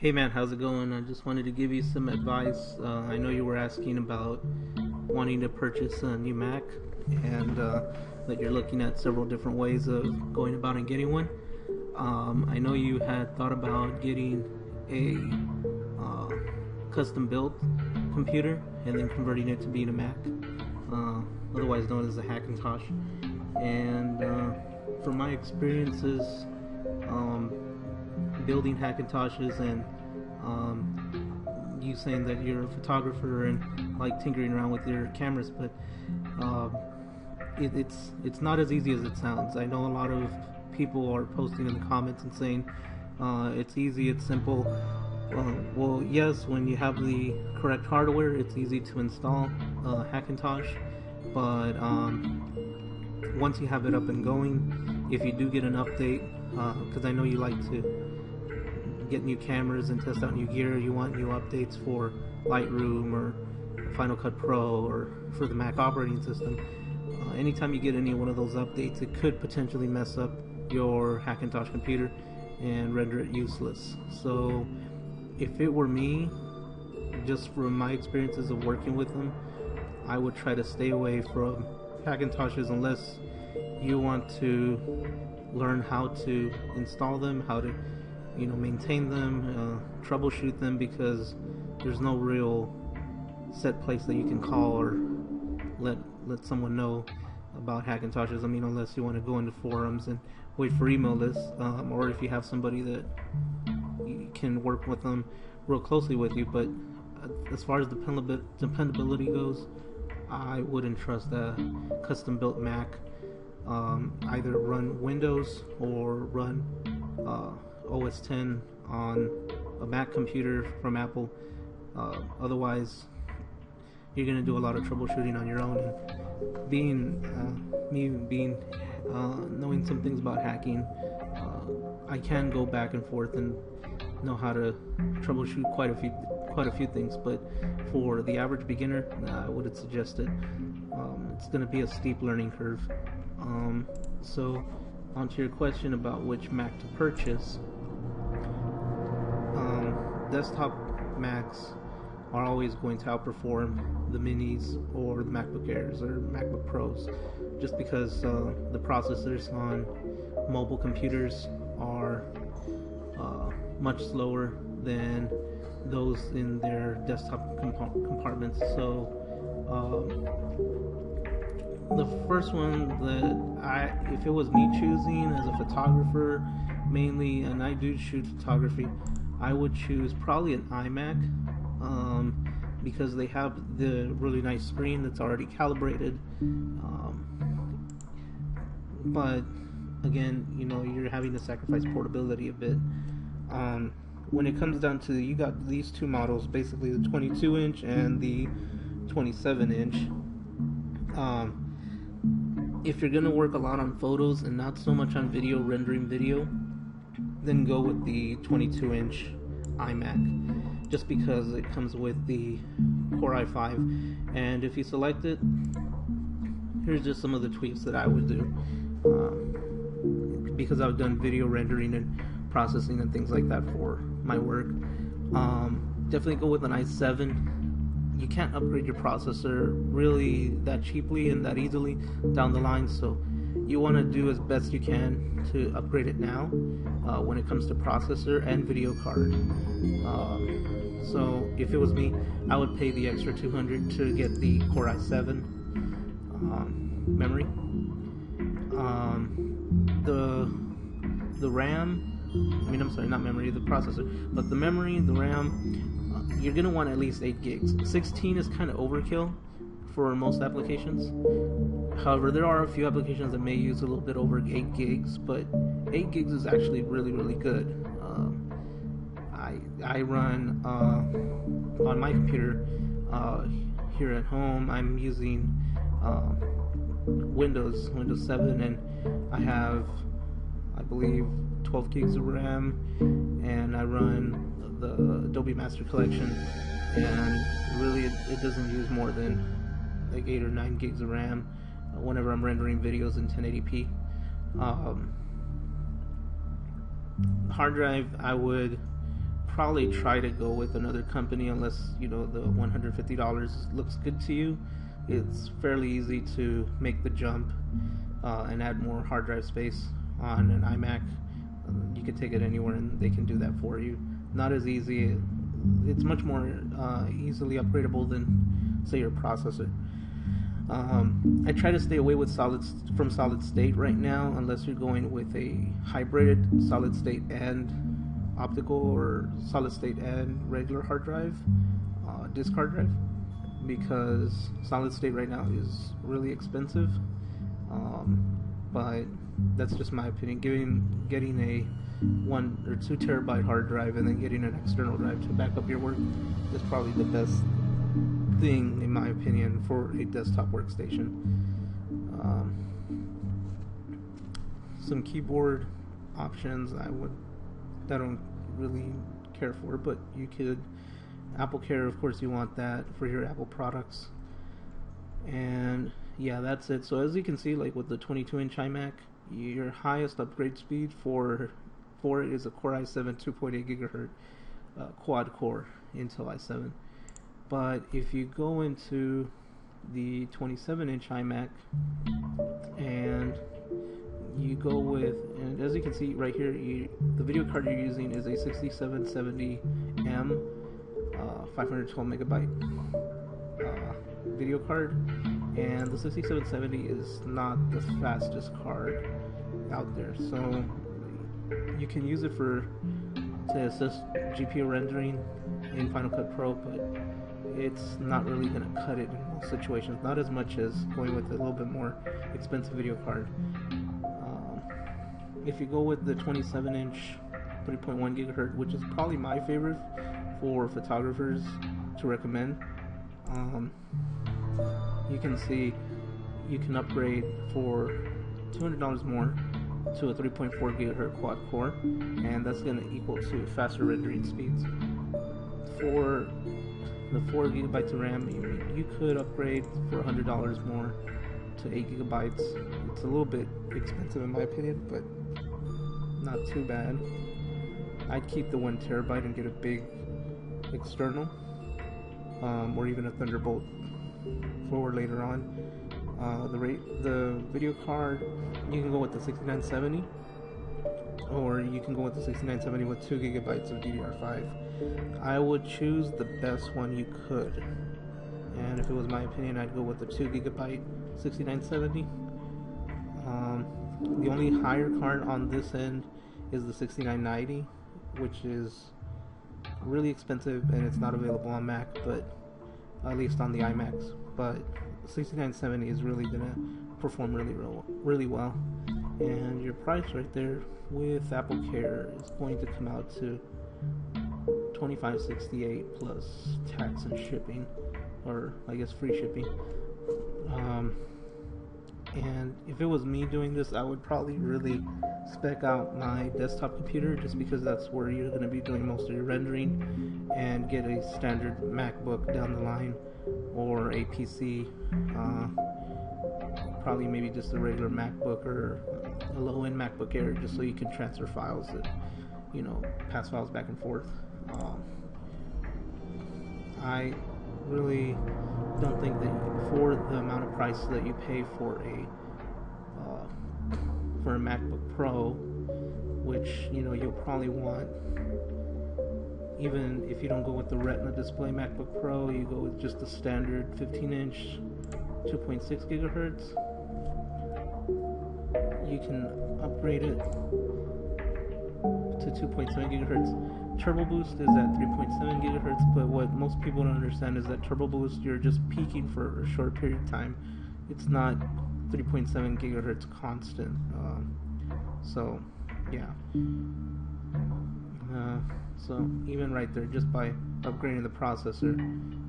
Hey man, how's it going? I just wanted to give you some advice. I know you were asking about wanting to purchase a new Mac and that you're looking at several different ways of going about and getting one. I know you had thought about getting a custom built computer and then converting it to being a Mac, otherwise known as a Hackintosh. And from my experiences, building Hackintoshes and you saying that you're a photographer and like tinkering around with your cameras, but it's not as easy as it sounds. I know a lot of people are posting in the comments and saying it's easy, it's simple. Well, yes, when you have the correct hardware, it's easy to install Hackintosh, but once you have it up and going, if you do get an update, because I know you like to get new cameras and test out new gear, you want new updates for Lightroom or Final Cut Pro or for the Mac operating system. Anytime you get any one of those updates, it could potentially mess up your Hackintosh computer and render it useless. So if it were me, just from my experiences of working with them, I would try to stay away from Hackintoshes unless you want to learn how to install them, how to maintain them, troubleshoot them, because there's no real set place that you can call or let someone know about Hackintoshes. I mean, unless you want to go into forums and wait for email lists, or if you have somebody that you can work with them real closely with you. But as far as dependability goes, I wouldn't trust a custom built Mac. Either run Windows or run OS 10 on a Mac computer from Apple. Otherwise, you're going to do a lot of troubleshooting on your own. And knowing some things about hacking, I can go back and forth and know how to troubleshoot quite a few things. But for the average beginner, I wouldn't suggest it. It's going to be a steep learning curve. So, onto your question about which Mac to purchase. Desktop Macs are always going to outperform the minis or the MacBook Airs or MacBook Pros, just because the processors on mobile computers are much slower than those in their desktop compartments. So the first one that if it was me choosing as a photographer mainly, and I do shoot photography, I would choose probably an iMac, because they have the really nice screen that's already calibrated. But again, you're having to sacrifice portability a bit. When it comes down to, you got these two models, basically the 22-inch and the 27-inch. If you're going to work a lot on photos and not so much on rendering video, then go with the 22-inch iMac, just because it comes with the Core i5. And if you select it, here's just some of the tweaks that I would do, because I've done video rendering and processing and things like that for my work. Definitely go with an i7. You can't upgrade your processor really that cheaply and that easily down the line, so you want to do as best you can to upgrade it now when it comes to processor and video card. So if it was me, I would pay the extra $200 to get the Core i7 memory. The RAM, not memory, the processor, but the memory, the RAM, you're going to want at least 8 gigs. 16 is kind of overkill for most applications. However, there are a few applications that may use a little bit over 8 gigs, but 8 gigs is actually really, really good. I run on my computer here at home. I'm using Windows 7, and I have, I believe, 12 gigs of RAM, and I run the Adobe Master Collection, and really it doesn't use more than like 8 or 9 gigs of RAM whenever I'm rendering videos in 1080p. Hard drive, I would probably try to go with another company unless the $150 looks good to you. It's fairly easy to make the jump and add more hard drive space on an iMac. You can take it anywhere and they can do that for you. Not as easy. It's much more easily upgradable than, say, your processor. I try to stay away from solid state right now, unless you're going with a hybrid solid state and optical, or solid state and regular hard drive, disk hard drive, because solid state right now is really expensive. But that's just my opinion. Getting a 1 or 2 terabyte hard drive and then getting an external drive to back up your work is probably the best thing, in my opinion, for a desktop workstation. Some keyboard options I don't really care for, but you could. Apple Care, of course, you want that for your Apple products. And yeah, that's it. So as you can see, like with the 22-inch iMac, your highest upgrade speed for it is a Core i7 2.8 gigahertz quad core Intel i7. But if you go into the 27-inch iMac and you go with, and as you can see right here, the video card you're using is a 6770M 512 megabyte video card, and the 6770 is not the fastest card out there, so you can use it to assist GPU rendering in Final Cut Pro, but it's not really going to cut it in most situations, not as much as going with a little bit more expensive video card. If you go with the 27-inch 3.1 gigahertz, which is probably my favorite for photographers to recommend, you can see you can upgrade for $200 more to a 3.4 gigahertz quad core, and that's going to equal to faster rendering speeds. For the 4 gigabytes of RAM, you could upgrade for $100 more to 8 gigabytes. It's a little bit expensive in my opinion, but not too bad. I'd keep the 1 terabyte and get a big external, or even a Thunderbolt for later on. The video card, you can go with the 6970, or you can go with the 6970 with 2 gigabytes of DDR5. I would choose the best one you could, and if it was my opinion, I'd go with the 2 gigabyte 6970. The only higher card on this end is the 6990, which is really expensive and it's not available on Mac, but at least on the iMacs. But 6970 is really gonna perform really well, and your price right there with Apple Care is going to come out to $25.68 plus tax and shipping, or I guess free shipping. And if it was me doing this, I would probably really spec out my desktop computer, just because that's where you're going to be doing most of your rendering, and get a standard MacBook down the line, or a PC, probably maybe just a regular MacBook or a low-end MacBook Air, just so you can transfer files and pass files back and forth. I really don't think that for the amount of price that you pay for a MacBook Pro, which you'll probably want, even if you don't go with the Retina display MacBook Pro, you go with just the standard 15-inch 2.6 gigahertz. You can upgrade it to 2.7 gigahertz. Turbo Boost is at 3.7 gigahertz, but what most people don't understand is that Turbo Boost, you're just peaking for a short period of time. It's not 3.7 gigahertz constant. So yeah. So even right there, just by upgrading the processor,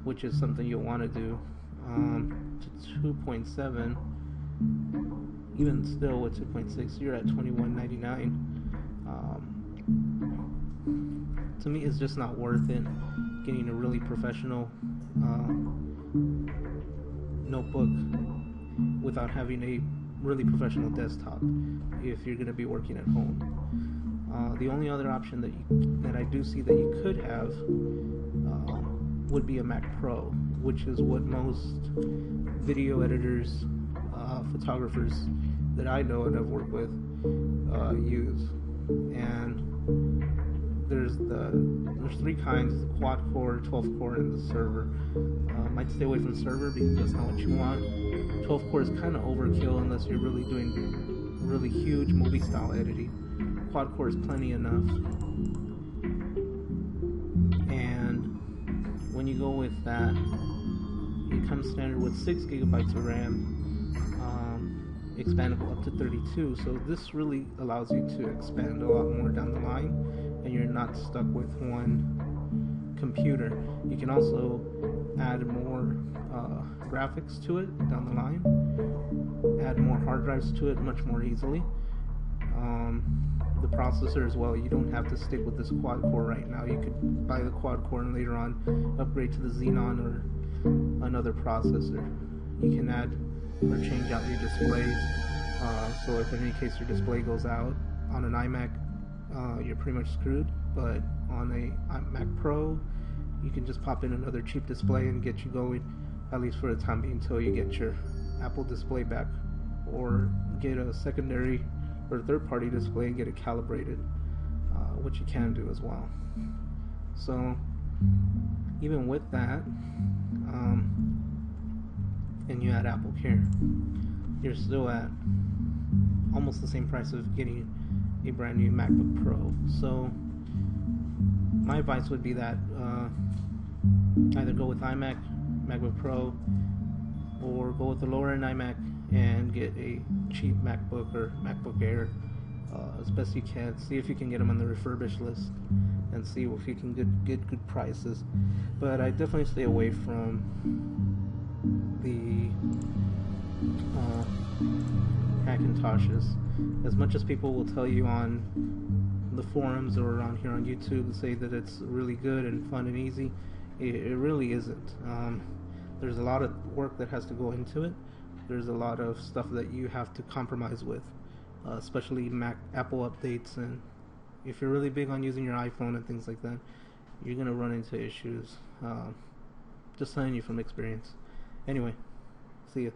which is something you'll want to do, to 2.7, even still with 2.6, you're at $21.99. To me, it's just not worth it getting a really professional notebook without having a really professional desktop if you're going to be working at home. The only other option that I do see that you could could have would be a Mac Pro, which is what most video editors, photographers that I know and have worked with use. And there's three kinds: the quad core, 12 core, and the server. Might stay away from server because that's not what you want. 12 core is kind of overkill unless you're really doing really huge movie style editing. Quad core is plenty enough. And when you go with that, it comes standard with 6 gigabytes of RAM, expandable up to 32. So this really allows you to expand a lot more down the line, and you're not stuck with one computer. You can also add more graphics to it down the line, add more hard drives to it much more easily. The processor as well, you don't have to stick with this quad core right now. You could buy the quad core and later on upgrade to the Xenon or another processor. You can add or change out your displays, so if in any case your display goes out on an iMac, you're pretty much screwed. But on a Mac Pro, you can just pop in another cheap display and get you going, at least for the time being, until you get your Apple display back, or get a secondary or third-party display and get it calibrated, which you can do as well. So even with that, and you add Apple Care, you're still at almost the same price of getting a brand new MacBook Pro. So my advice would be that either go with iMac, MacBook Pro, or go with the lower end iMac and get a cheap MacBook or MacBook Air as best you can. See if you can get them on the refurbished list and see if you can get good prices. But I definitely stay away from the Hackintoshes. As much as people will tell you on the forums or around here on YouTube, say that it's really good and fun and easy, it really isn't. There's a lot of work that has to go into it. There's a lot of stuff that you have to compromise with, especially Apple updates, and if you're really big on using your iPhone and things like that, you're gonna run into issues. Just telling you from experience. Anyway, see ya.